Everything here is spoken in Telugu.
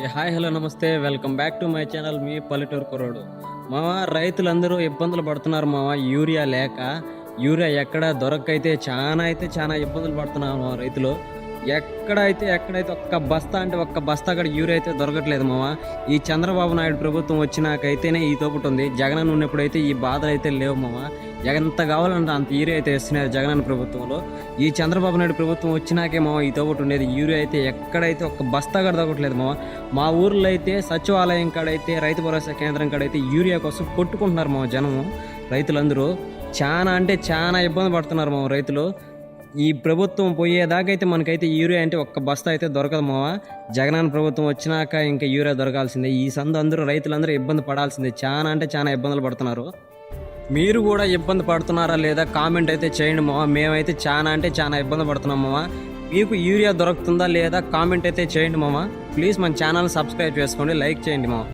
Hi hello namaste welcome back to my channel మీ పల్లెటూరు కుర్రోడు. మామ రైతులందరూ ఇబ్బందులు పడుతున్నారు మామ. యూరియా లేక యూరియా ఎక్కడ దొరకైతే చాలా ఇబ్బందులు పడుతున్నారు మామ రైతులు. ఎక్కడైతే ఒక్క బస్తా అక్కడ యూరియా అయితే దొరకట్లేదు మామ. ఈ చంద్రబాబు నాయుడు ప్రభుత్వం వచ్చినాకైతేనే ఈ తోపుటి ఉంది. జగన్ ఉన్నప్పుడైతే ఈ బాధలు అయితే లేవు మామ. ఎంత కావాలంటే అంత యూరియా అయితే ఇస్తున్నారు జగన్ ప్రభుత్వంలో. ఈ చంద్రబాబు నాయుడు ప్రభుత్వం వచ్చినాకే మామ ఈ తోపుటి ఉండేది. యూరియా అయితే ఎక్కడైతే ఒక్క బస్తా కూడా దొరకట్లేదు మామ. మా ఊర్లో అయితే సచివాలయం కాడైతే రైతు భరోసా కేంద్రం కాడైతే యూరియా కోసం కొట్టుకుంటున్నారు మామ జనము. రైతులందరూ చాలా ఇబ్బంది పడుతున్నారు మామ రైతులు. ఈ ప్రభుత్వం పోయేదాకైతే మనకైతే యూరియా అంటే ఒక్క బస్తా అయితే దొరకదు మావ. జగనన్న ప్రభుత్వం వచ్చినాక ఇంకా యూరియా దొరకాల్సిందే. ఈ అందరూ రైతులందరూ ఇబ్బంది పడాల్సిందే. చాలా ఇబ్బందులు పడుతున్నారు. మీరు కూడా ఇబ్బంది పడుతున్నారా లేదా కామెంట్ అయితే చేయండి మావ. మేమైతే చాలా ఇబ్బంది పడుతున్నాం మావ. మీకు యూరియా దొరుకుతుందా లేదా కామెంట్ అయితే చేయండి మామ. ప్లీజ్ మన ఛానల్ సబ్స్క్రైబ్ చేసుకోండి, లైక్ చేయండి మావ.